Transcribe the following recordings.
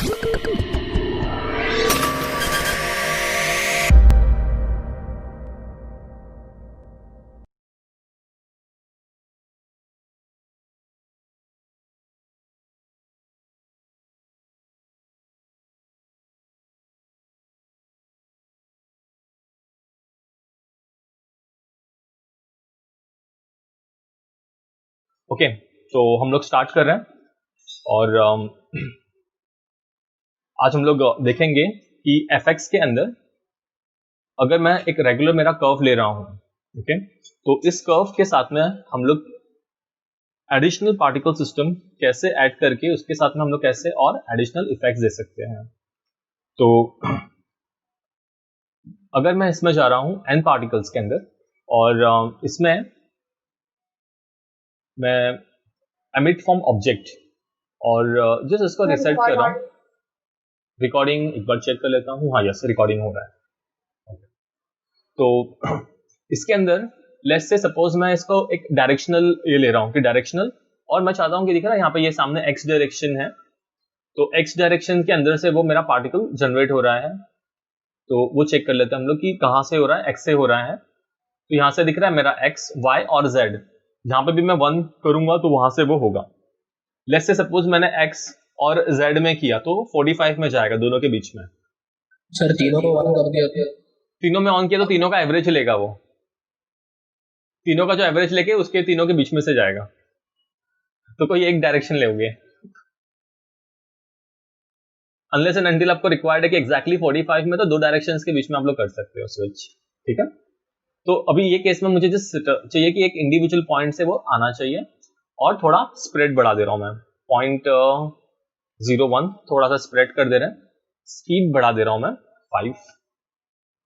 Okay, तो हम लोग स्टार्ट कर रहे हैं और आज हम लोग देखेंगे कि fx के अंदर अगर मैं एक रेगुलर मेरा कर्व ले रहा हूं, ओके, तो इस कर्व के साथ में हम लोग एडिशनल पार्टिकल सिस्टम कैसे ऐड करके उसके साथ में हम लोग कैसे और एडिशनल इफेक्ट्स दे सकते हैं। तो अगर मैं इसमें जा रहा हूं n पार्टिकल्स के अंदर और इसमें मैं एमिट फ्रॉम ऑब्जेक्ट और जस्ट इसको रिसेट कर रहा हूँ। रिकॉर्डिंग एक बार चेक कर लेता हूँ। हाँ, यस, रिकॉर्डिंग हो रहा है। तो इसके अंदर लेट्स से सपोज मैं इसको एक डायरेक्शनल ये ले रहा हूँ कि डायरेक्शनल, और मैं चाहता हूँ कि दिख रहा है यहाँ पे ये सामने x डायरेक्शन है, तो x डायरेक्शन के अंदर से वो मेरा पार्टिकल जनरेट हो रहा है। तो वो चेक कर लेते हैं हम लोग कि कहाँ से हो रहा है, x से हो रहा है। तो यहाँ से दिख रहा है मेरा x, y और z, जहाँ पे भी मैं 1 करूंगा तो वहां से वो होगा। लेट्स से सपोज मैंने x और z में किया तो 45 में जाएगा दोनों के बीच में। सर तीनों को ऑन कर दिया, तीनों में ऑन किया तो तीनों का एवरेज लेगा, वो तीनों का जो एवरेज लेके उसके तीनों के बीच में से जाएगा। तो कोई एक डायरेक्शन लोगे, अनलेस एंड अनटिल आपको रिक्वायर्ड है कि एग्जैक्टली 45 में, तो 2 डायरेक्शंस के बीच में आप लोग कर सकते हो स्विच, ठीक है। तो अभी ये केस में मुझे जस्ट चाहिए कि एक इंडिविजुअल पॉइंट से वो आना चाहिए और थोड़ा स्प्रेड बढ़ा दे रहा हूं मैं, 0.01 थोड़ा सा स्प्रेड कर दे रहे हैं, स्पीड बढ़ा दे रहा हूं मैं 5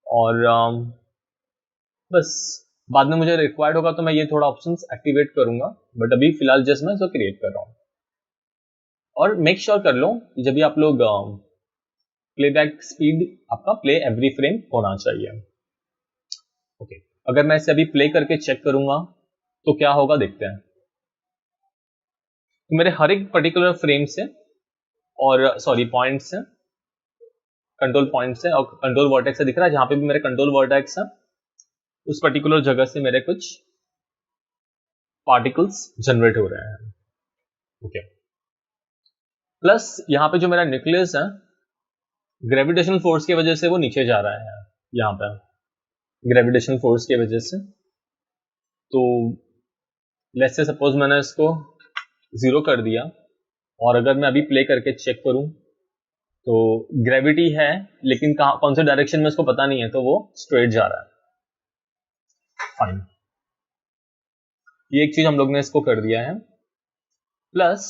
और बस बाद में मुझे रिक्वायर्ड होगा तो मैं ये थोड़ा ऑप्शंस एक्टिवेट करूंगा, बट अभी फिलहाल जस्ट मैं इसको क्रिएट कर रहा हूं। और मेक श्योर कर लो कि जब भी आप लोग प्लेबैक स्पीड आपका प्ले एवरी फ्रेम होना चाहिए। ओके, अगर मैं इसे अभी प्ले करके चेक करूंगा तो क्या होगा देखते हैं। तो मेरे हर एक पर्टिकुलर फ्रेम से और पॉइंट से, कंट्रोल पॉइंट से और कंट्रोल वर्टेक्स से दिख रहा है, जहां पे भी मेरे कंट्रोल वर्टेक्स है उस पर्टिकुलर जगह से मेरे कुछ पार्टिकल्स जनरेट हो रहे हैं। ओके, प्लस यहाँ पे जो मेरा न्यूक्लियस है ग्रेविटेशनल फोर्स की वजह से वो नीचे जा रहा है, यहाँ पे ग्रेविटेशनल फोर्स की वजह से। तो लेट्स से सपोज मैंने इसको 0 कर दिया और अगर मैं अभी प्ले करके चेक करूं तो ग्रेविटी है लेकिन कौन से डायरेक्शन में इसको पता नहीं है, तो वो स्ट्रेट जा रहा है। फाइन, ये एक चीज हम लोग ने इसको कर दिया है। प्लस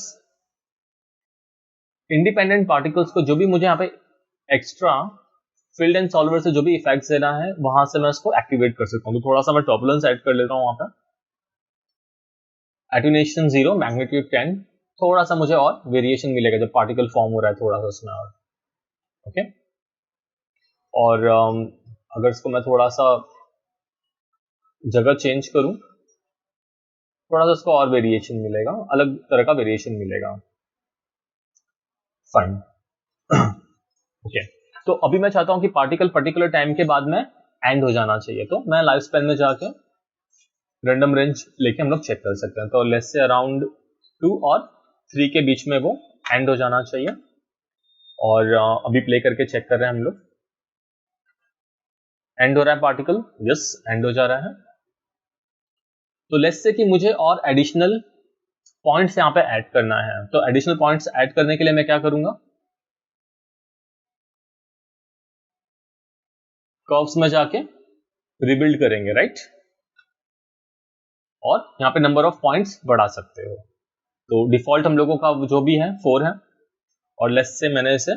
इंडिपेंडेंट पार्टिकल्स को जो भी मुझे यहाँ पे एक्स्ट्रा फील्ड एंड सॉल्वर से जो भी इफेक्ट्स देना है वहां से मैं इसको एक्टिवेट कर सकता हूँ। तो थोड़ा सा मैं टर्बुलेंस ऐड कर लेता हूँ वहां पर, एटेन्यूएशन 0, मैग्नीट्यूड 10, थोड़ा सा मुझे और वेरिएशन मिलेगा जब पार्टिकल फॉर्म हो रहा है थोड़ा सा उसमें और। ओके, और अगर इसको मैं थोड़ा सा जगह चेंज करूं, थोड़ा सा इसको और वेरिएशन मिलेगा, अलग तरह का वेरिएशन मिलेगा। फाइन। ओके, तो अभी मैं चाहता हूं कि पार्टिकल पर्टिकुलर टाइम के बाद में एंड हो जाना चाहिए, तो मैं लाइफ स्पैन में जाके रैंडम रेंज लेके हम लोग चेक कर सकते हैं। तो लेट्स से अराउंड 2 और 3 के बीच में वो एंड हो जाना चाहिए। और अभी प्ले करके चेक कर रहे हैं हम लोग, एंड हो रहा है पार्टिकल, यस एंड हो जा रहा है। तो लेट्स से कि मुझे और एडिशनल पॉइंट्स यहाँ पे ऐड करना है, तो एडिशनल पॉइंट्स ऐड करने के लिए मैं क्या करूंगा, कर्व्स में जाके रिबिल्ड करेंगे, राइट, और यहाँ पे नंबर ऑफ पॉइंट्स बढ़ा सकते हो। तो डिफॉल्ट हम लोगों का जो भी है 4 है और लेट्स से मैंने इसे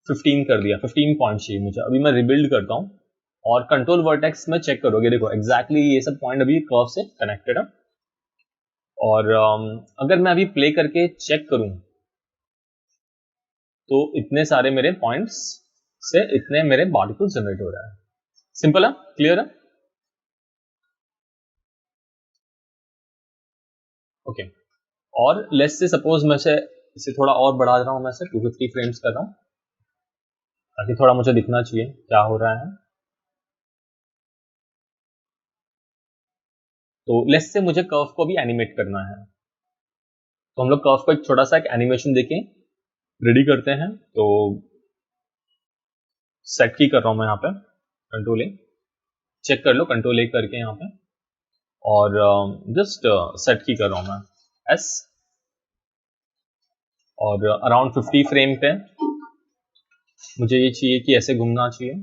15 कर दिया, 15 पॉइंट चाहिए मुझे। अभी मैं रिबिल्ड करता हूँ और कंट्रोल वर्टेक्स में चेक करोगे, देखो एग्जैक्टली ये सब पॉइंट अभी कर्व से कनेक्टेड है। और अगर मैं अभी प्ले करके चेक करूं तो इतने सारे मेरे पॉइंट्स से इतने मेरे पार्टिकल जनरेट हो रहा है। सिंपल है, क्लियर है। ओके, और लेट्स से सपोज मैं से इसे थोड़ा और बढ़ा रहा हूँ मैं, इसे 250 फ्रेम्स कर रहा हूँ ताकि थोड़ा मुझे दिखना चाहिए क्या हो रहा है। तो लेट्स से मुझे कर्व को भी एनिमेट करना है, तो हम लोग कर्व को एक छोटा सा एक एनिमेशन देके रेडी करते हैं। तो सेट की कर रहा हूँ मैं यहाँ पे, कंट्रोल ए, चेक कर लो कंट्रोल ए करके यहाँ पे, और जस्ट सेट की कर रहा हूँ मैं एस, और अराउंड 50 फ्रेम पे मुझे ये चाहिए कि ऐसे घूमना चाहिए,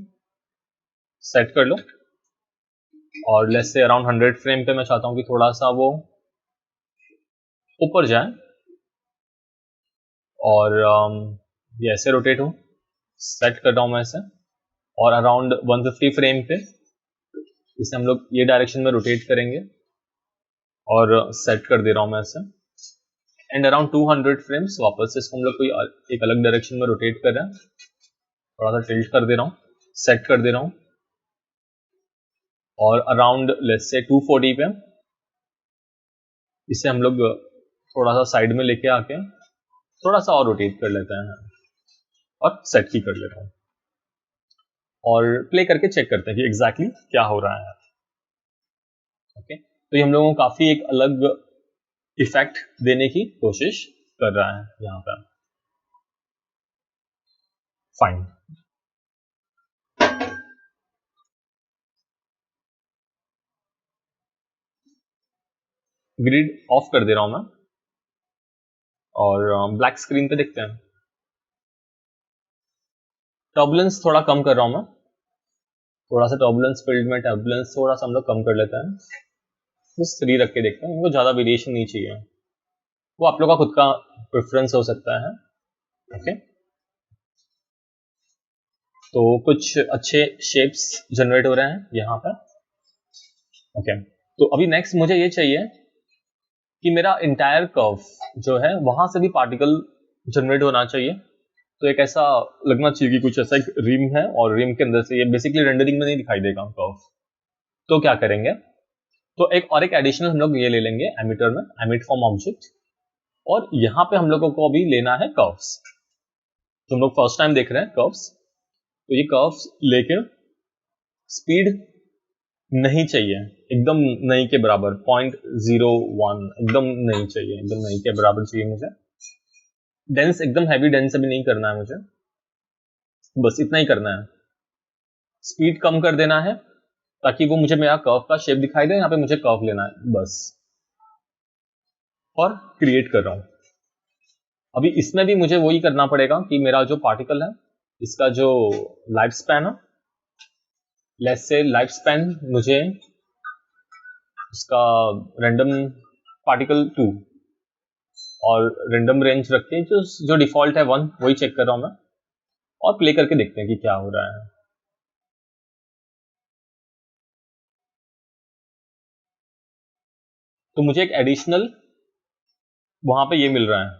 सेट कर लो। और लेट्स से अराउंड 100 फ्रेम पे मैं चाहता हूँ कि थोड़ा सा वो ऊपर जाए, और ये ऐसे रोटेट हो, सेट कर रहा हूँ मैं इसे। और अराउंड 150 फ्रेम पे इसे हम लोग ये डायरेक्शन में रोटेट करेंगे, और सेट कर दे रहा हूँ मैं इसे। एंड अराउंड 200 फ्रेम्स वापस से इसको हम लोग कोई एक अलग डायरेक्शन में रोटेट कर रहे हैं, थोड़ा सा टिल्ट कर दे रहा हूँ, सेट कर दे रहा हूँ। और अराउंड लेट्स से 240 पे इसे हम लोग थोड़ा सा साइड में लेके आके थोड़ा सा और रोटेट कर लेते हैं, और सेट की कर लेता हूँ, और प्ले करके चेक करते हैं कि एग्जैक्टली क्या हो रहा है। ओके, तो ये हम लोगों को काफी एक अलग इफेक्ट देने की कोशिश कर रहा है यहाँ पर। फाइन, ग्रिड ऑफ कर दे रहा हूं मैं, और ब्लैक स्क्रीन पे देखते हैं। टर्बुलेंस थोड़ा कम कर रहा हूं मैं, थोड़ा सा टर्बुलेंस फील्ड में टर्बुलेंस थोड़ा सा हम लोग कम कर लेते हैं, बस 3 रख के देखते हैं, उनको ज़्यादा वेरिएशन नहीं चाहिए, वो आप लोग का खुद का प्रेफरेंस हो सकता है। ओके, तो कुछ अच्छे शेप्स जनरेट हो रहे हैं यहाँ पर। ओके, तो अभी नेक्स्ट मुझे ये चाहिए कि मेरा इंटायर कर्व जो है वहां से भी पार्टिकल जनरेट होना चाहिए। तो एक ऐसा लगना चाहिए कि कुछ ऐसा एक रिम है, और रिम के अंदर से ये बेसिकली रेंडरिंग में नहीं दिखाई देगा कर्व। तो क्या करेंगे, तो एक एडिशनल हम लोग ये ले लेंगे एमिटर में, एमिट फ्रॉम ऑब्जेक्ट, और यहाँ पे हम लोगों को अभी लेना है कर्व्स। तो हम लोग फर्स्ट टाइम देख रहे हैं कर्व्स, तो ये कर्व्स लेके स्पीड नहीं चाहिए, एकदम नहीं के बराबर, 0.01 एकदम नहीं चाहिए, एकदम नहीं के बराबर चाहिए मुझे। डेंस एकदम हैवी डेंस अभी नहीं करना है मुझे, बस इतना ही करना है। स्पीड कम कर देना है ताकि वो मुझे मेरा कर्व का शेप दिखाई दे, यहाँ पे मुझे कर्व लेना है बस, और क्रिएट कर रहा हूं। अभी इसमें भी मुझे वही करना पड़ेगा कि मेरा जो पार्टिकल है इसका जो लाइफ स्पैन है, लेट्स से लाइफ स्पैन मुझे इसका रैंडम पार्टिकल 2 और रैंडम रेंज रख के जो डिफॉल्ट है 1 वही चेक कर रहा हूं मैं, और प्ले करके देखते हैं कि क्या हो रहा है। तो मुझे एक एडिशनल वहां पे ये मिल रहा है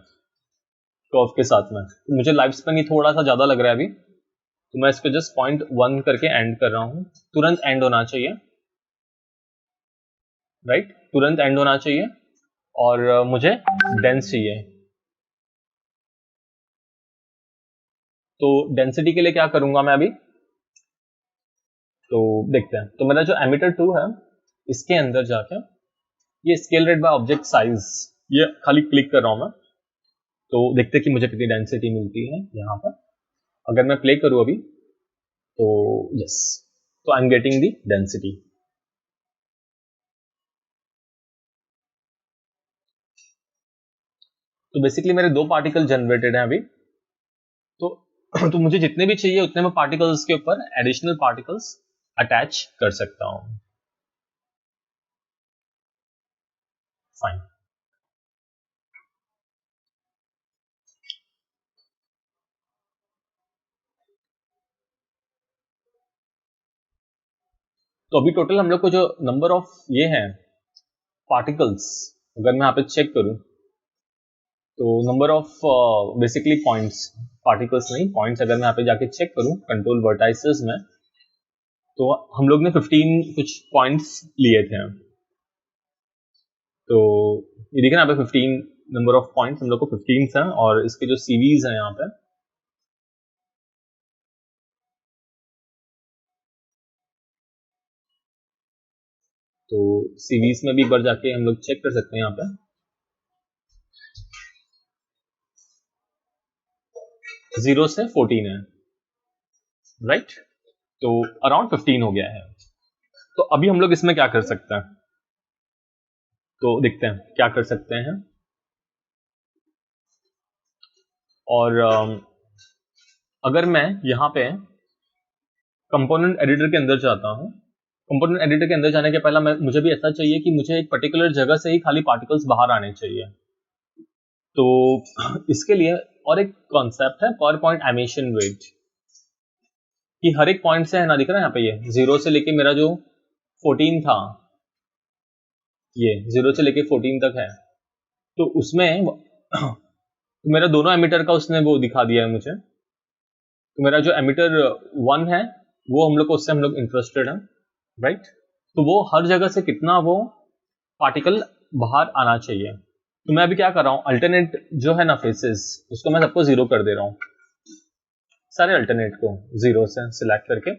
कर्व के साथ में, तो मुझे लाइफ स्पैन ही थोड़ा सा ज्यादा लग रहा है अभी, तो मैं इसको जस्ट 0.1 करके एंड कर रहा हूं। तुरंत एंड होना चाहिए, राइट, तुरंत एंड होना चाहिए, और मुझे डेंस चाहिए। तो डेंसिटी के लिए क्या करूंगा मैं अभी, तो देखते हैं। तो मेरा जो एमिटर 2 है इसके अंदर जाके ये scale rate by object size, ये खाली क्लिक कर रहा हूं मैं, तो देखते हैं कि मुझे कितनी डेंसिटी मिलती है यहाँ पर। अगर मैं प्ले करूं अभी, तो यस, तो I am getting the density. तो बेसिकली मेरे 2 पार्टिकल जनरेटेड हैं अभी, तो तो मुझे जितने भी चाहिए उतने में पार्टिकल्स के ऊपर एडिशनल पार्टिकल्स अटैच कर सकता हूं। फाइन, तो अभी टोटल हम लोग को जो नंबर ऑफ ये है पार्टिकल्स, अगर मैं यहाँ पे चेक करूं, तो number of basically points, particles नहीं पॉइंट्स, अगर मैं यहाँ पे जाके चेक करूं कंट्रोल वर्टाइसेस में, तो हम लोग ने 15 कुछ पॉइंट्स लिए थे। तो ये देखिए ना यहाँ पे 15 नंबर ऑफ पॉइंट्स हम लोग को 15 हैं और इसके जो सीवीज हैं यहाँ पे तो सीवीज में भी एक बार जाके हम लोग चेक कर सकते हैं यहाँ पे 0 से 14 है, राइट? तो अराउंड 15 हो गया है। तो अभी हम लोग इसमें क्या कर सकते हैं, तो देखते हैं क्या कर सकते हैं। और अगर मैं यहाँ पे कंपोनेंट एडिटर के अंदर जाता हूँ, कंपोनेंट एडिटर के अंदर जाने के पहले मुझे भी ऐसा चाहिए कि मुझे एक पर्टिकुलर जगह से ही खाली पार्टिकल्स बाहर आने चाहिए। तो इसके लिए और एक कॉन्सेप्ट है पावर पॉइंट एमिशन रेट, कि हर एक पॉइंट से है ना, दिख रहा है यहाँ पे ये 0 से लेके मेरा जो 14 था, ये 0 से लेके 14 तक है, तो उसमें तो मेरा दोनों एमिटर का उसने वो दिखा दिया है मुझे। तो मेरा जो एमिटर 1 है वो हम लोग को, उससे हम लोग इंटरेस्टेड हैं, राइट? तो वो हर जगह से कितना वो पार्टिकल बाहर आना चाहिए। तो मैं अभी क्या कर रहा हूँ, अल्टरनेट जो है ना फेसेस, उसको मैं सबको 0 कर दे रहा हूँ, सारे अल्टरनेट को 0 से सिलेक्ट करके।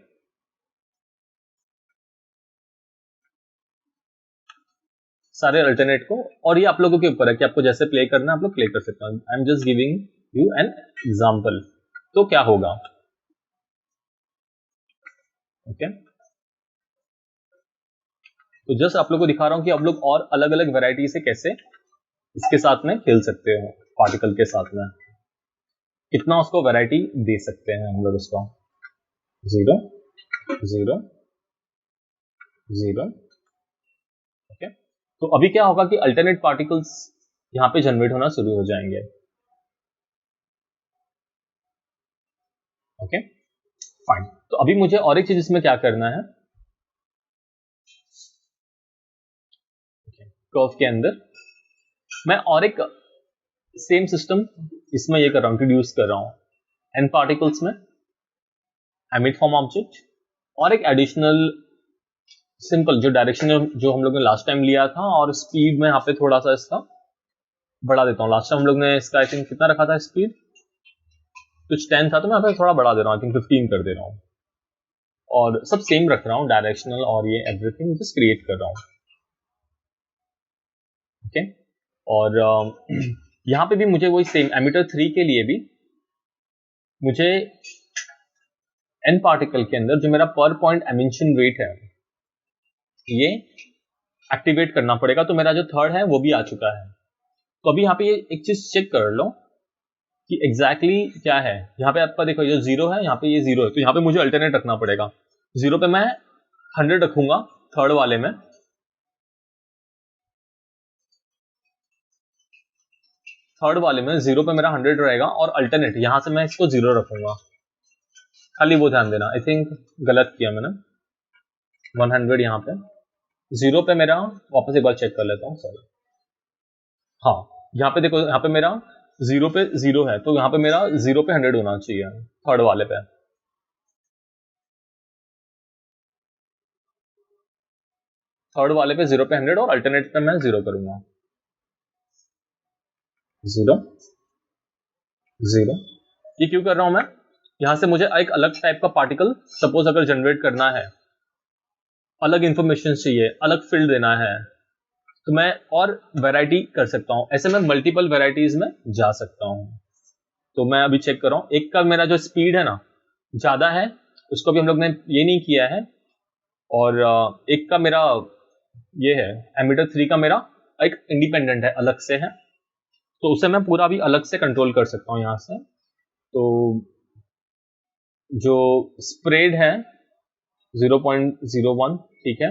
सारे अल्टरनेट को, और ये आप लोगों के ऊपर है कि आपको जैसे प्ले करना है आप लोग प्ले कर सकते हो। I am just giving you an example. तो क्या होगा, ओके तो जस्ट आप लोग को दिखा रहा हूं कि आप लोग और अलग अलग वैरायटी से कैसे इसके साथ में खेल सकते हो, पार्टिकल के साथ में कितना उसको वैरायटी दे सकते हैं हम लोग उसको। 0 0 0, ओके। तो अभी क्या होगा कि अल्टरनेट पार्टिकल्स यहां पे जनरेट होना शुरू हो जाएंगे, ओके फाइन। तो अभी मुझे और एक चीज इसमें क्या करना है, कर्व के अंदर मैं और एक सेम सिस्टम इसमें ये कर रहा हूं, इंट्रोड्यूस कर रहा हूं एन पार्टिकल्स में एमिट फ्रॉम ऑब्जेक्ट, और एक एडिशनल सिंपल जो डायरेक्शन जो हम लोग ने लास्ट टाइम लिया था, और स्पीड में यहाँ पे थोड़ा सा इसका बढ़ा देता हूँ। लास्ट टाइम हम लोग ने इसका आई थिंक कितना रखा था स्पीड, कुछ 10 था, तो मैं यहाँ पे थोड़ा बढ़ा दे रहा हूँ, आई थिंक 15 कर दे रहा हूँ, और सब सेम रख रहा हूँ डायरेक्शनल और ये एवरीथिंग जस्ट क्रिएट कर रहा हूँ, ओके। और यहाँ पे भी मुझे वही सेम एमिटर 3 के लिए भी मुझे एन पार्टिकल के अंदर जो मेरा पर पॉइंट एमिशन रेट है ये एक्टिवेट करना पड़ेगा। तो मेरा जो थर्ड है वो भी आ चुका है। तो अभी यहाँ पे ये एक चीज चेक कर लो कि एग्जैक्टली क्या है। यहाँ पे आपका देखो ये 0 है, यहाँ पे ये 0 है, तो यहाँ पे मुझे अल्टरनेट रखना पड़ेगा। 0 पे मैं 100 रखूंगा, थर्ड वाले में में 0 पे मेरा 100 रहेगा, और अल्टरनेट यहाँ से मैं इसको 0 रखूंगा। खाली वो ध्यान देना, आई थिंक गलत किया मैंने, 100 यहाँ पे 0 पे मेरा, वापस एक बार चेक कर लेता हूँ, सॉरी। हाँ यहाँ पे देखो, यहाँ पे मेरा 0 पे 0 है, तो यहाँ पे मेरा 0 पे 100 होना चाहिए थर्ड वाले पे। थर्ड वाले पे 0 पे 100 और अल्टरनेट पे मैं 0 करूंगा। 0 0, ये क्यों कर रहा हूं मैं, यहां से मुझे एक अलग टाइप का पार्टिकल सपोज अगर जनरेट करना है, अलग इंफॉर्मेशन चाहिए, अलग फील्ड देना है, तो मैं और वैरायटी कर सकता हूं। ऐसे मैं मल्टीपल वैरायटीज में जा सकता हूं। तो मैं अभी चेक कर रहा हूं, एक का मेरा जो स्पीड है ना ज्यादा है, उसको भी हम लोग ने ये नहीं किया है, और एक का मेरा ये है एमिटर 3 का मेरा एक इंडिपेंडेंट है, अलग से है, तो उसे मैं पूरा भी अलग से कंट्रोल कर सकता हूं यहां से। तो जो स्प्रेड है 0.01, ठीक है,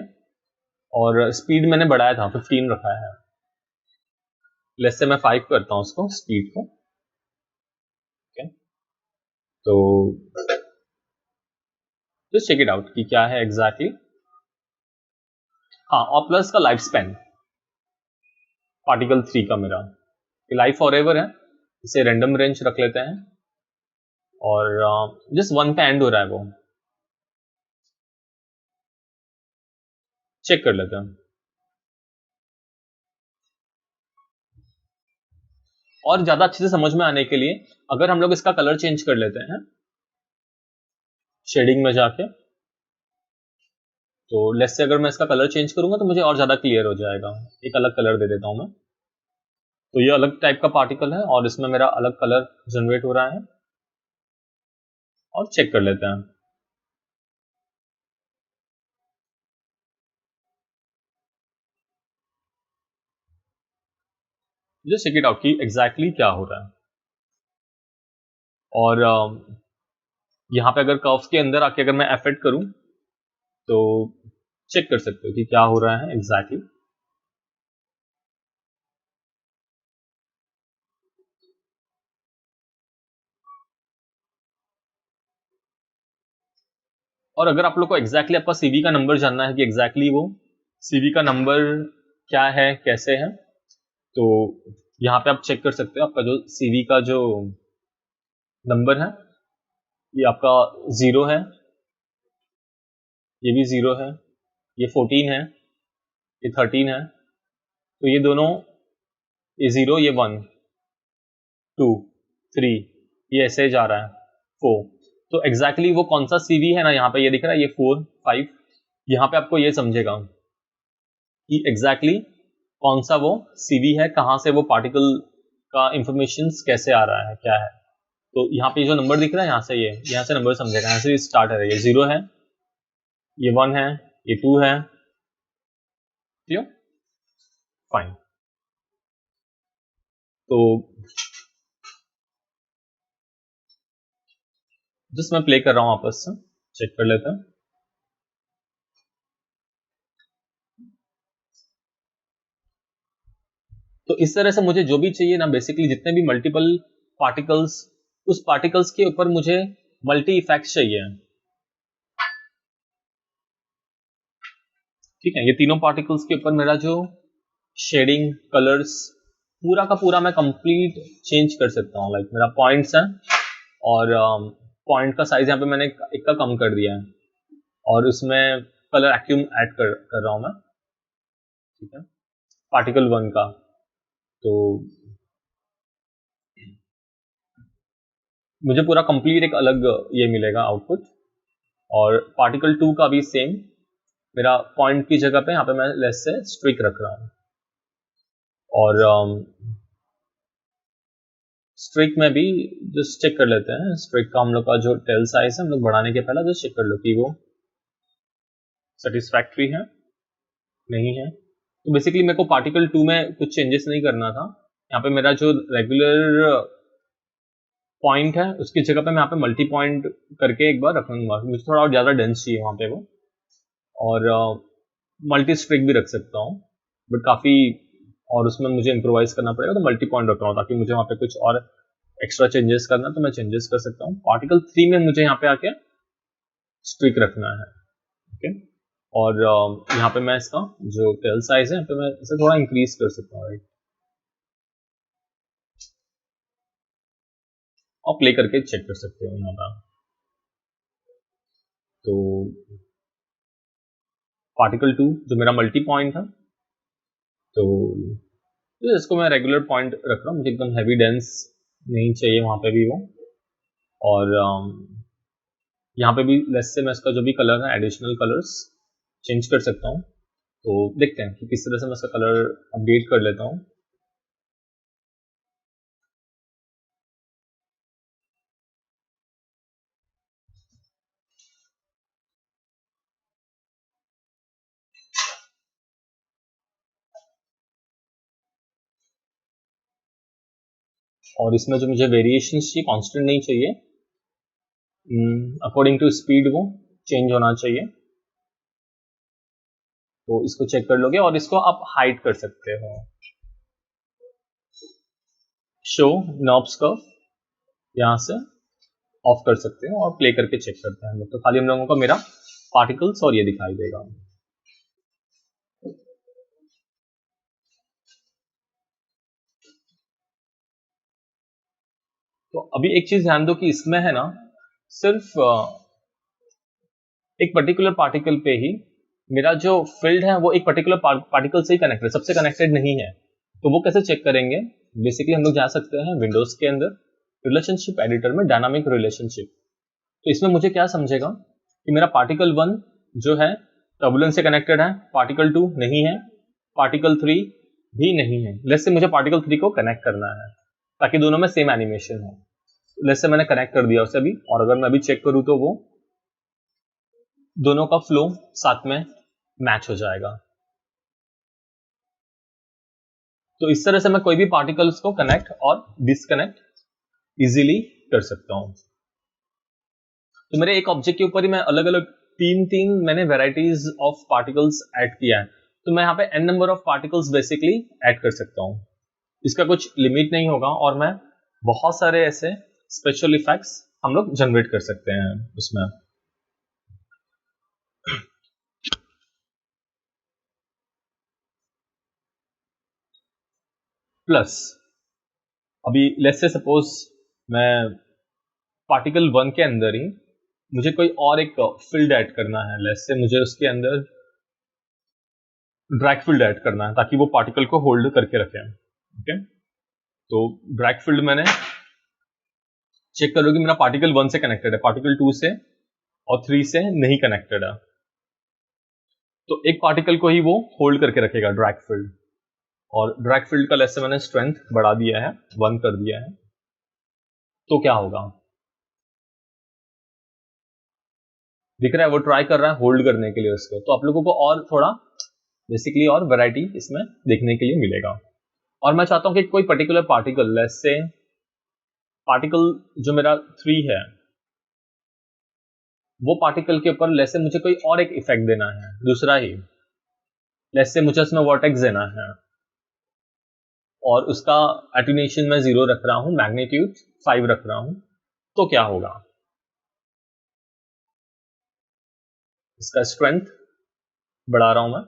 और स्पीड मैंने बढ़ाया था 15 रखा है, लेस से मैं 5 करता हूं उसको स्पीड को, ओके। तो जस्ट चेक इट आउट कि क्या है एग्जैक्टली हाँ, और प्लस का लाइफ स्पैन पार्टिकल 3 का मेरा लाइफ फॉर एवर है, इसे रैंडम रेंज रख लेते हैं, और जस्ट 1 पे एंड हो रहा है, वो चेक कर लेते हैं। और ज्यादा अच्छे से समझ में आने के लिए अगर हम लोग इसका कलर चेंज कर लेते हैं शेडिंग में जाके, तो लेट्स से अगर मैं इसका कलर चेंज करूंगा तो मुझे और ज्यादा क्लियर हो जाएगा। एक अलग कलर दे देता हूं मैं, तो ये अलग टाइप का पार्टिकल है और इसमें मेरा अलग कलर जनरेट हो रहा है। और चेक कर लेते हैं। जस्ट चेक इट आउट कि एग्जैक्टली क्या हो रहा है। और यहाँ पे अगर कर्व्स के अंदर आके अगर मैं एफेक्ट करूं तो चेक कर सकते हो कि क्या हो रहा है एग्जैक्टली। और अगर आप लोग को एग्जैक्टली आपका सीवी का नंबर जानना है कि एग्जैक्टली वो सीवी का नंबर क्या है कैसे है, तो यहाँ पे आप चेक कर सकते हो आपका जो सीवी का जो नंबर है ये आपका 0 है, ये भी 0 है, ये 14 है, ये 13 है, तो ये दोनों, ये 0, ये 1, 2, 3, ये ऐसे जा रहा है 4। तो एग्जैक्टली वो कौन सा सीवी है ना, यहाँ पे ये दिख रहा है ये 4, 5, यहाँ पे आपको ये समझेगा कि एग्जैक्टली कौन सा वो सीवी है, कहाँ से वो पार्टिकल का इंफॉर्मेशन कैसे आ रहा है क्या है। तो यहाँ पे जो नंबर दिख रहा है यहाँ से, ये यहाँ से नंबर समझेगा, यहाँ से स्टार्ट है, ये 0 है, ये 1 है, ये 2 है, क्लियर, फाइन। तो जस्ट मैं प्ले कर रहा हूँ आपस से, चेक कर लेते हैं। तो इस तरह से मुझे जो भी चाहिए ना, बेसिकली जितने भी मल्टीपल पार्टिकल्स, उस पार्टिकल्स के ऊपर मुझे मल्टी इफेक्ट्स चाहिए, ठीक है। ये तीनों पार्टिकल्स के ऊपर मेरा जो शेडिंग कलर्स पूरा का पूरा मैं कंप्लीट चेंज कर सकता हूँ। लाइक मेरा पॉइंट्स है और पॉइंट का साइज यहाँ पे मैंने एक का कम कर दिया है और उसमें कलर एक्यूम ऐड कर रहा हूँ मैं, ठीक है, पार्टिकल 1 का। तो मुझे पूरा कंप्लीट एक अलग ये मिलेगा आउटपुट। और पार्टिकल 2 का भी सेम, मेरा पॉइंट की जगह पे यहाँ पे मैं लेस से स्ट्रिक रख रहा हूँ। और स्ट्रिक में भी जस्ट चेक कर लेते हैं, स्ट्रिक का हम लोग का जो टेल साइज है हम लोग बढ़ाने के पहले जस्ट चेक कर लो कि वो सेटिस्फैक्ट्री है नहीं है। तो बेसिकली मेरे को पार्टिकल 2 में कुछ चेंजेस नहीं करना था। यहाँ पे मेरा जो रेगुलर पॉइंट है उसकी जगह पे मैं यहाँ पे मल्टी पॉइंट करके एक बार रखूंगा, मुझे थोड़ा और ज़्यादा डेंस चाहिए वहाँ पे वो। और मल्टी स्ट्रिक भी रख सकता हूँ बट काफ़ी, और उसमें मुझे इम्प्रोवाइज करना पड़ेगा तो मल्टी पॉइंट रख रहा हूँ ताकि मुझे वहाँ पे कुछ और एक्स्ट्रा चेंजेस करना तो मैं चेंजेस कर सकता हूँ। पार्टिकल 3 में मुझे यहाँ पे आके स्ट्रिक रखना है, ओके। और यहाँ पे मैं इसका जो टेल साइज है यहाँ पे मैं इसे थोड़ा इंक्रीज कर सकता हूँ, राइट। और प्ले करके चेक कर सकते हो यहाँ पर। तो पार्टिकल 2 जो मेरा मल्टी पॉइंट है, तो इसको मैं रेगुलर पॉइंट रख रहा हूँ, मुझे एकदम हैवी डेंस नहीं चाहिए वहाँ पे भी वो। और यहाँ पे भी लेस से मैं इसका जो भी कलर है एडिशनल कलर्स चेंज कर सकता हूँ। तो देखते हैं कि किस तरह से मैं इसका कलर अपडेट कर लेता हूँ। और इसमें जो मुझे वेरिएशन चाहिए कांस्टेंट नहीं चाहिए, अकॉर्डिंग टू स्पीड वो चेंज होना चाहिए। तो इसको चेक कर लोगे और इसको आप हाइड कर सकते हो, शो नॉब्स कर्व यहाँ से ऑफ कर सकते हो और प्ले करके चेक करते हैं हम लोग। तो खाली हम लोगों को मेरा पार्टिकल्स और ये दिखाई देगा। तो अभी एक चीज ध्यान दो कि इसमें है ना सिर्फ एक पर्टिकुलर पार्टिकल पे ही मेरा जो फील्ड है वो एक पर्टिकुलर पार्टिकल से ही कनेक्टेड, सबसे कनेक्टेड नहीं है। तो वो कैसे चेक करेंगे बेसिकली हम लोग जा सकते हैं विंडोज के अंदर रिलेशनशिप एडिटर में डायनामिक रिलेशनशिप। तो इसमें मुझे क्या समझेगा कि मेरा पार्टिकल 1 जो है टर्बुलेंस से कनेक्टेड है, पार्टिकल 2 नहीं है, पार्टिकल 3 भी नहीं है। लेट्स से मुझे पार्टिकल 3 को कनेक्ट करना है ताकि दोनों में सेम एनिमेशन हो। लेट्स से मैंने कनेक्ट कर दिया उसे अभी, और अगर मैं अभी चेक करूं तो वो दोनों का फ्लो साथ में मैच हो जाएगा। तो इस तरह से मैं कोई भी पार्टिकल्स को कनेक्ट और डिसकनेक्ट इजीली कर सकता हूं। तो मेरे एक ऑब्जेक्ट के ऊपर ही मैं अलग अलग तीन मैंने वेराइटीज ऑफ पार्टिकल्स ऐड किया है। तो मैं यहाँ पे n number of particles basically add कर सकता हूँ। इसका कुछ लिमिट नहीं होगा, और मैं बहुत सारे ऐसे स्पेशल इफेक्ट्स हम लोग जनरेट कर सकते हैं उसमें। प्लस अभी लेट्स से सपोज मैं पार्टिकल 1 के अंदर ही मुझे कोई और एक फील्ड ऐड करना है। लेट्स से मुझे उसके अंदर ड्रैग फील्ड ऐड करना है ताकि वो पार्टिकल को होल्ड करके रखे। ओके, तो ड्रैग फील्ड मैंने चेक करो कि मेरा पार्टिकल 1 से कनेक्टेड है, पार्टिकल 2 से और 3 से नहीं कनेक्टेड है। तो एक पार्टिकल को ही वो होल्ड करके रखेगा ड्रैग फील्ड, और ड्रैग फील्ड का लेट्स से मैंने स्ट्रेंथ बढ़ा दिया है, 1 कर दिया है। तो क्या होगा, दिख रहा है वो ट्राई कर रहा है होल्ड करने के लिए उसको। तो आप लोगों को और थोड़ा बेसिकली और वैरायटी इसमें देखने के लिए मिलेगा। और मैं चाहता हूं कि कोई particular particle, let's say particle जो मेरा 3 है, वो पार्टिकल के ऊपर लेट्स से मुझे कोई और एक इफेक्ट देना है दूसरा ही। लेट्स से मुझे उसमें वर्टेक्स देना है, और उसका एटेन्यूएशन मैं 0 रख रहा हूं, मैग्नीट्यूड 5 रख रहा हूं। तो क्या होगा, इसका स्ट्रेंथ बढ़ा रहा हूं मैं,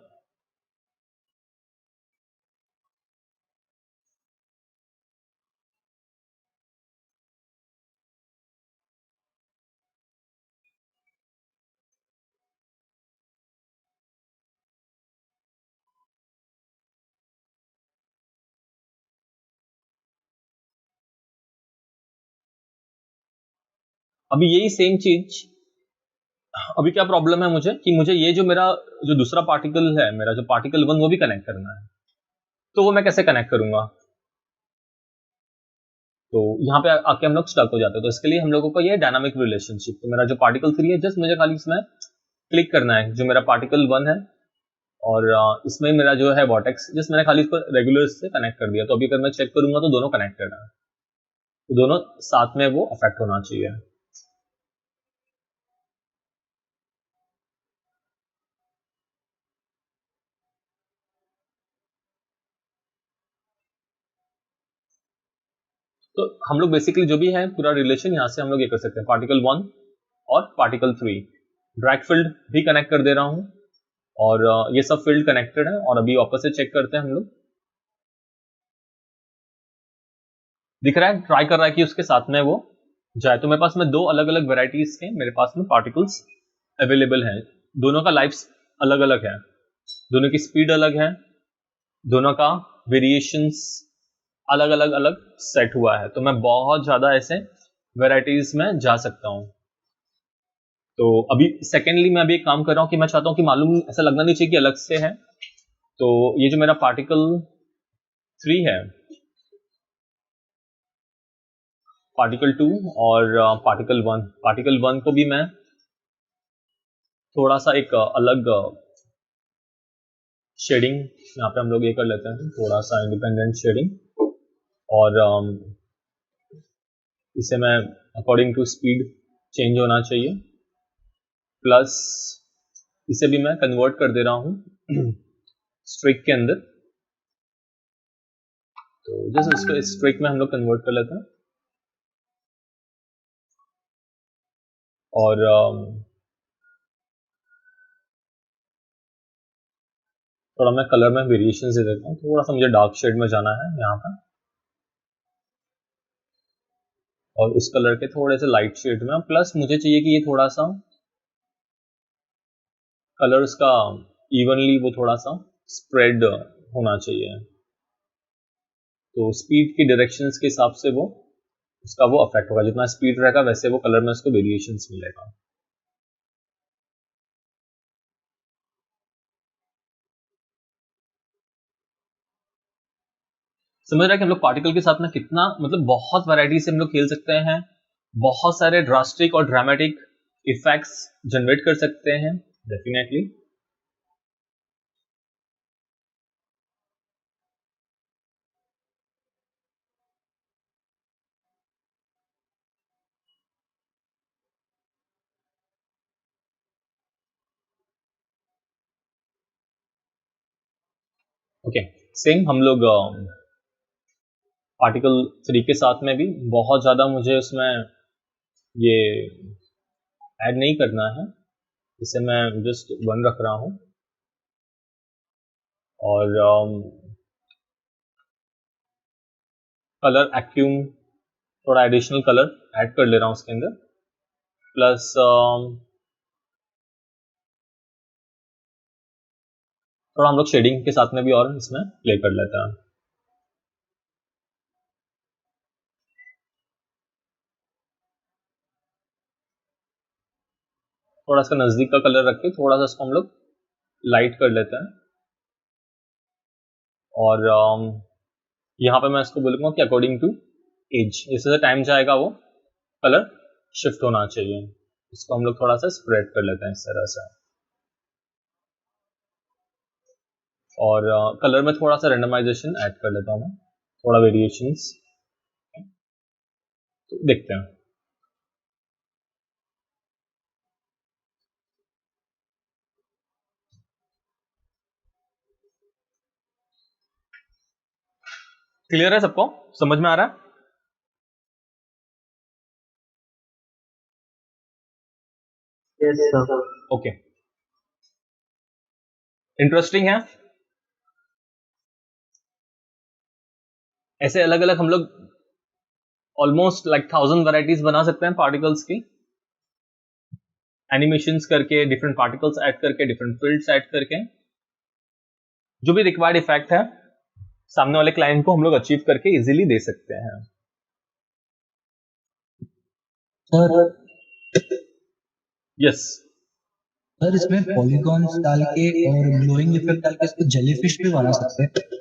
अभी यही सेम चीज। अभी क्या प्रॉब्लम है मुझे कि मुझे ये जो मेरा जो दूसरा पार्टिकल है, मेरा जो पार्टिकल 1, वो भी कनेक्ट करना है। तो वो मैं कैसे कनेक्ट करूंगा, तो यहाँ पे आके हम लोग स्टक हो जाते हैं। तो इसके लिए हम लोगों को ये डायनामिक रिलेशनशिप, तो मेरा जो पार्टिकल 3 है, जस्ट मुझे खाली इसमें क्लिक करना है जो मेरा पार्टिकल 1 है, और इसमें मेरा जो है वर्टेक्स, जस्ट मैंने खाली इसको रेगुलर से कनेक्ट कर दिया। तो अभी अगर मैं चेक करूंगा तो दोनों कनेक्टेड है, तो दोनों साथ में वो अफेक्ट होना चाहिए। तो हम लोग बेसिकली जो भी है पूरा रिलेशन यहाँ से हम लोग ये कर सकते हैं, पार्टिकल 1 और पार्टिकल 3 ड्रैग फील्ड भी कनेक्ट कर दे रहा हूँ, और ये सब फील्ड कनेक्टेड है। और अभी वापस से चेक करते हैं हम लोग, दिख रहा है ट्राई कर रहा है कि उसके साथ में वो जाए। तो मेरे पास में 2 अलग अलग वेराइटीज के मेरे पास में पार्टिकल्स अवेलेबल हैं। दोनों का लाइफ अलग अलग है, दोनों की स्पीड अलग है, दोनों का वेरिएशंस अलग अलग अलग सेट हुआ है। तो मैं बहुत ज्यादा ऐसे वेराइटीज में जा सकता हूँ। तो अभी सेकेंडली मैं अभी एक काम कर रहा हूँ कि मैं चाहता हूँ कि मालूम ऐसा लगना नहीं चाहिए कि अलग से है। तो ये जो मेरा पार्टिकल 3 है, पार्टिकल 2 और पार्टिकल 1, पार्टिकल 1 को भी मैं थोड़ा सा एक अलग शेडिंग यहाँ पे हम लोग ये कर लेते हैं, थोड़ा सा इंडिपेंडेंट शेडिंग, और इसे मैं अकॉर्डिंग टू स्पीड चेंज होना चाहिए। प्लस इसे भी मैं कन्वर्ट कर दे रहा हूँ स्ट्रिक के अंदर। तो जैसे इसको स्ट्रिक में हम लोग कन्वर्ट कर लेते हैं, और थोड़ा मैं कलर में वेरिएशन दे देता हूँ। थोड़ा सा मुझे डार्क शेड में जाना है यहाँ पर, और उस कलर के थोड़े से लाइट शेड में। प्लस मुझे चाहिए कि ये थोड़ा सा कलर उसका इवनली वो थोड़ा सा स्प्रेड होना चाहिए। तो स्पीड की डायरेक्शंस के हिसाब से वो उसका वो अफेक्ट होगा, जितना स्पीड रहेगा वैसे वो कलर में उसको वेरिएशंस मिलेगा। समझ रहा है कि हम लोग पार्टिकल के साथ में कितना मतलब बहुत वैरायटी से हम लोग खेल सकते हैं, बहुत सारे ड्रास्टिक और ड्रामेटिक इफेक्ट्स जनरेट कर सकते हैं डेफिनेटली। ओके, सेम हम लोग पार्टिकल 3 के साथ में भी बहुत ज़्यादा मुझे उसमें ये ऐड नहीं करना है, इसे मैं जस्ट 1 रख रहा हूँ और कलर एक्यूम थोड़ा एडिशनल कलर ऐड कर ले रहा हूँ उसके अंदर, प्लस थोड़ा हम लोग शेडिंग के साथ में भी और इसमें प्ले कर लेते हैं। थोड़ा इसका नज़दीक का कलर रख के थोड़ा सा इसको हम लोग लाइट कर लेते हैं और यहाँ पे मैं इसको बोलूँगा कि अकॉर्डिंग टू एज, जैसे जैसे टाइम जाएगा वो कलर शिफ्ट होना चाहिए। इसको हम लोग थोड़ा सा स्प्रेड कर लेते हैं इस तरह से और कलर में थोड़ा सा रेंडमाइजेशन ऐड कर लेता हूँ मैं, थोड़ा वेरिएशंस, तो देखते हैं। क्लियर है सबको, समझ में आ रहा है? Yes sir. ओके, इंटरेस्टिंग है। ऐसे अलग अलग हम लोग ऑलमोस्ट लाइक 1000 वैरायटीज बना सकते हैं पार्टिकल्स की, एनिमेशंस करके, डिफरेंट पार्टिकल्स ऐड करके, डिफरेंट फील्ड्स ऐड करके, जो भी रिक्वायर्ड इफेक्ट है सामने वाले क्लाइंट को हम लोग अचीव करके इजीली दे सकते हैं। सर यस सर इसमें पॉलीगॉन्स डाल के और ग्लोइंग इफेक्ट डाल के इसको जेलीफिश भी बना सकते हैं।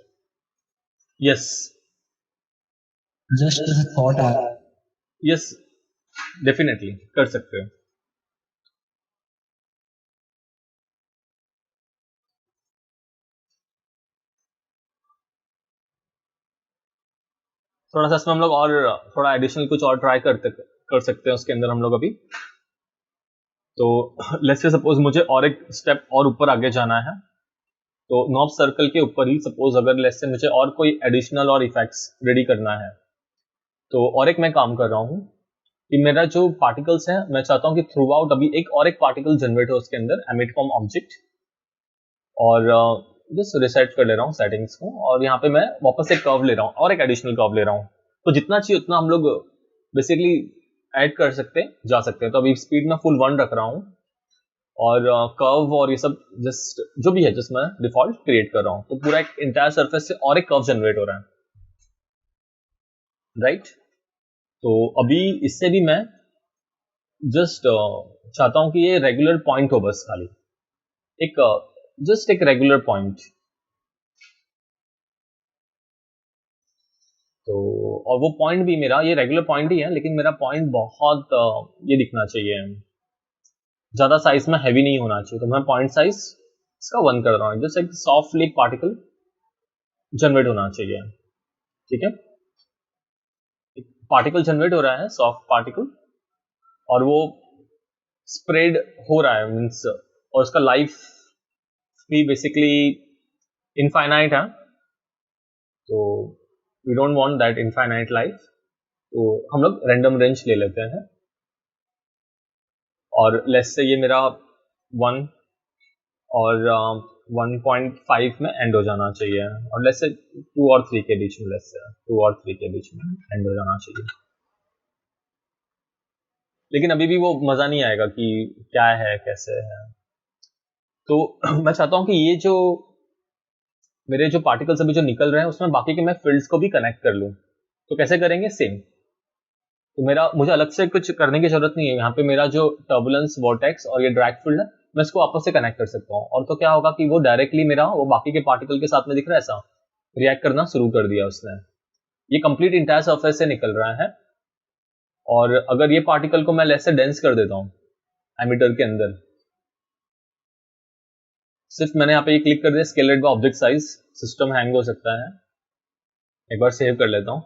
यस जस्ट थॉट आ रहा है। यस, डेफिनेटली कर सकते हो। थोड़ा सा इसमें हम लोग और थोड़ा एडिशनल कुछ और ट्राई कर सकते हैं उसके अंदर हम लोग अभी। तो लेट्स से सपोज मुझे और एक स्टेप और ऊपर आगे जाना है, तो नॉब सर्कल के ऊपर ही सपोज अगर लेट्स से मुझे और कोई एडिशनल और इफेक्ट्स रेडी करना है, तो और एक मैं काम कर रहा हूँ कि मेरा जो पार्टिकल्स हैं मैं चाहता हूँ कि थ्रू आउट अभी और एक पार्टिकल जनरेट हो उसके अंदर, एमिट फ्रॉम ऑब्जेक्ट, और जस्ट रिसेट कर ले रहा हूँ सेटिंग्स को, और यहाँ पे मैं वापस एक कर्व ले रहा हूँ और एक एडिशनल कर्व ले रहा हूँ। तो जितना चाहिए उतना हम लोग बेसिकली ऐड कर जा सकते हैं। तो अभी स्पीड में फुल 1 रख रहा हूँ और कर्व और ये सब जस्ट जो भी है जस्ट मैं डिफॉल्ट क्रिएट कर रहा हूँ, तो पूरा एक इंटायर सरफेस से और एक कर्व जनरेट हो रहा है, राइट। तो अभी इससे भी मैं जस्ट चाहता हूँ कि ये रेगुलर पॉइंट हो, बस खाली एक जस्ट एक रेगुलर पॉइंट। तो और वो पॉइंट भी मेरा ये रेगुलर पॉइंट ही है, लेकिन मेरा पॉइंट बहुत ये दिखना चाहिए, ज्यादा साइज में हैवी नहीं होना चाहिए। तो मैं पॉइंट साइज इसका 1 कर रहा हूँ, जस्ट एक सॉफ्ट लिक पार्टिकल जनरेट होना चाहिए, ठीक है। एक पार्टिकल जनरेट हो रहा है, सॉफ्ट पार्टिकल, और वो स्प्रेड हो रहा है मीन्स, और उसका लाइफ भी बेसिकली इनफाइनाइट है, तो we don't want that infinite life. तो हम लोग रैंडम रेंज ले लेते हैं और लेट्स से ये मेरा 1 और 1.5 में एंड हो जाना चाहिए, और लेट्स से 2 और 3 के बीच में, लेट्स से 2 और 3 के बीच में एंड हो जाना चाहिए। लेकिन अभी भी वो मजा नहीं आएगा कि क्या है कैसे है। तो मैं चाहता हूं कि ये जो मेरे जो पार्टिकल्स अभी जो निकल रहे हैं उसमें बाकी के मैं फील्ड्स को भी कनेक्ट कर लूँ। तो कैसे करेंगे? सेम। तो मुझे अलग से कुछ करने की जरूरत नहीं है। यहाँ पे मेरा जो टर्बुलेंस वॉर्टेक्स और ये ड्रैग फील्ड है, मैं इसको आपस से कनेक्ट कर सकता हूँ। और तो क्या होगा कि वो डायरेक्टली मेरा वो बाकी के पार्टिकल के साथ में दिख रहा है, ऐसा रिएक्ट करना शुरू कर दिया उसने। ये कंप्लीट इंटायर सरफेस से निकल रहा है। और अगर ये पार्टिकल को मैं लेस से डेंस कर देता हूँ एमिटर के अंदर, सिर्फ मैंने यहाँ पे ये क्लिक कर दिया, scaled by object size, system hang हो सकता है। एक बार सेव कर लेता हूँ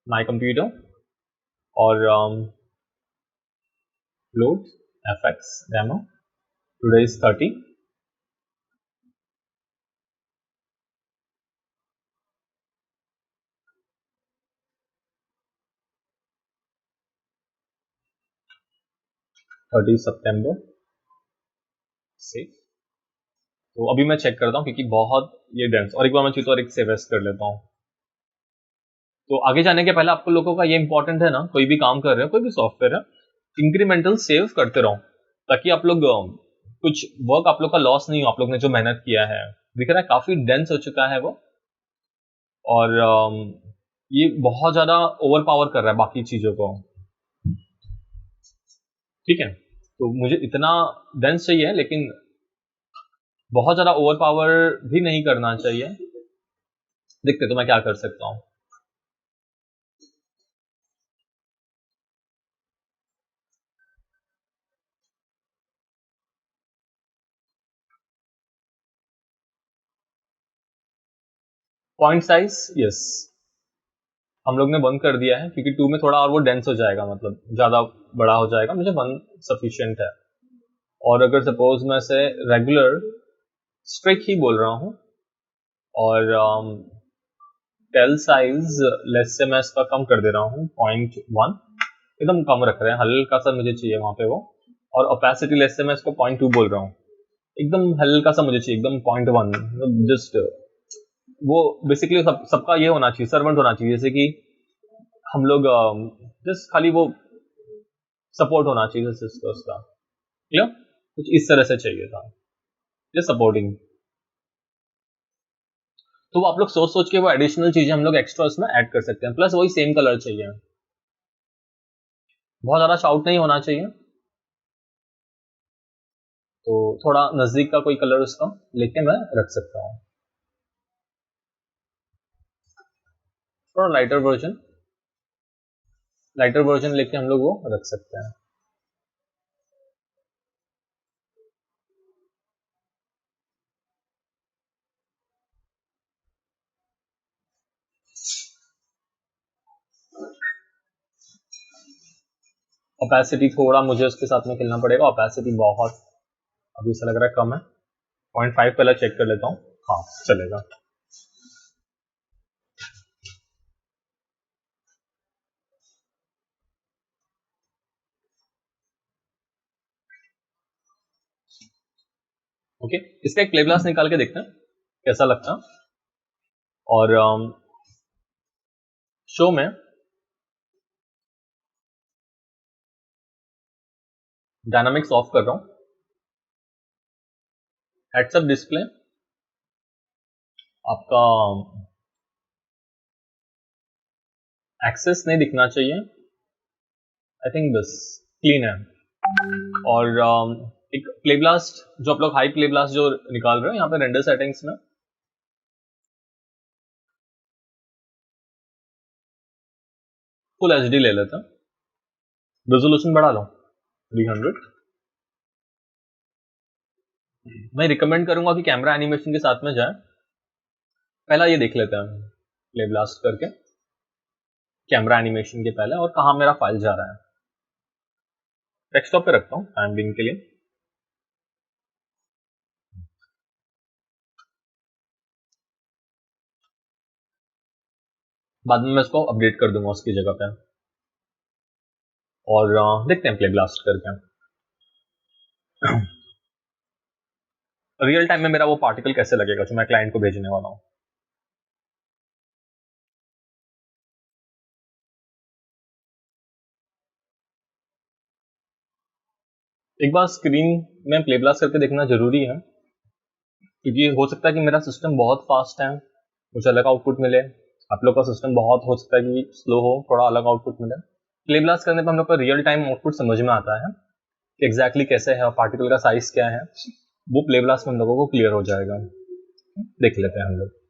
माय कंप्यूटर और load fx demo, today is 30। सितंबर से। तो अभी मैं चेक करता हूँ क्योंकि बहुत ये डेंस, और एक बार मैं चाहता हूँ एक सेव एस कर लेता हूँ। तो आगे जाने के पहले आपको लोगों का ये इंपॉर्टेंट है ना, कोई भी काम कर रहे हो, कोई भी सॉफ्टवेयर है, इंक्रीमेंटल सेव करते रहो, ताकि आप लोग कुछ वर्क आप लोग का लॉस नहीं हो। आप लोग ने जो मेहनत किया है, दिख रहा है काफी डेंस हो चुका है वो, और ये बहुत ज्यादा ओवर पावर कर रहा है बाकी चीजों को। ठीक है, तो मुझे इतना डेंस चाहिए, लेकिन बहुत ज्यादा ओवर पावर भी नहीं करना चाहिए। देखते तो मैं क्या कर सकता हूँ। पॉइंट साइज, यस, हम लोग ने 1 कर दिया है, क्योंकि 2 में थोड़ा और वो डेंस हो जाएगा, मतलब ज्यादा बड़ा हो जाएगा। मुझे 1 सफिशिएंट है। और अगर सपोज मैं से रेगुलर स्ट्रिक ही बोल रहा हूँ, और टेल साइज लेस से मैं इसका कम कर दे रहा हूँ 0.1, एकदम कम रख रहे हैं, हल्का सा मुझे चाहिए वहां पे वो। और ओपेसिटी लेस से मैं इसको 0.2 बोल रहा हूँ, एकदम हल्का सा मुझे चाहिए, एकदम 0.1, जस्ट वो बेसिकली सबका ये होना चाहिए, सर्वेंट होना चाहिए, जैसे कि हम लोग जस्ट खाली वो सपोर्ट होना चाहिए उसका, क्लियर? कुछ इस तरह से चाहिए था, जस्ट सपोर्टिंग। तो आप लोग सोच सोच के वो एडिशनल चीजें हम लोग एक्स्ट्रा उसमें ऐड कर सकते हैं। प्लस वही सेम कलर चाहिए, बहुत ज्यादा शाउट नहीं होना चाहिए। तो थोड़ा नजदीक का कोई कलर उसका लेके मैं रख सकता हूँ, थोड़ा लाइटर वर्जन लेके हम लोग वो रख सकते हैं। ओपेसिटी थोड़ा मुझे उसके साथ में खेलना पड़ेगा, ओपेसिटी बहुत अभी ऐसा लग रहा है कम है। 0.5 पहले चेक कर लेता हूँ, हाँ चलेगा। ओके, इसका एक प्ले ग्लास निकाल के देखते हैं कैसा लगता है। और शो में डायनामिक्स ऑफ कर रहा हूँ, हेड्स अप डिस्प्ले आपका एक्सेस नहीं दिखना चाहिए, आई थिंक बस क्लीन है। और एक प्ले ब्लास्ट जो आप लोग हाई प्ले ब्लास्ट जो निकाल रहे हो यहाँ पे रेंडर सेटिंग्स में, फुल एचडी ले लेते हैं, रेजोल्यूशन बढ़ा लो 300। मैं रिकमेंड करूंगा कि कैमरा एनिमेशन के साथ में जाए, पहला ये देख लेते हैं प्ले ब्लास्ट करके कैमरा एनिमेशन के पहले, और कहाँ मेरा फाइल जा रहा है। डेस्कटॉप पे रखता हूँ टाइम बिंग के लिए। बाद में मैं इसको अपडेट कर दूंगा उसकी जगह पे। और देखते हैं प्ले ब्लास्ट करके रियल टाइम में मेरा वो पार्टिकल कैसे लगेगा जो मैं क्लाइंट को भेजने वाला हूँ। एक बार स्क्रीन में प्ले ब्लास्ट करके देखना जरूरी है, क्योंकि हो सकता है कि मेरा सिस्टम बहुत फास्ट है, मुझे अलग आउटपुट मिले, आप लोग का सिस्टम बहुत हो सकता है कि स्लो हो, थोड़ा अलग आउटपुट मिले। प्ले ब्लास्ट करने पर हम लोग का रियल टाइम आउटपुट समझ में आता है कि एग्जैक्टली कैसे है, पार्टिकल का साइज क्या है, वो प्ले ब्लास्ट में हम लोगों को क्लियर हो जाएगा। देख लेते हैं हम लोग।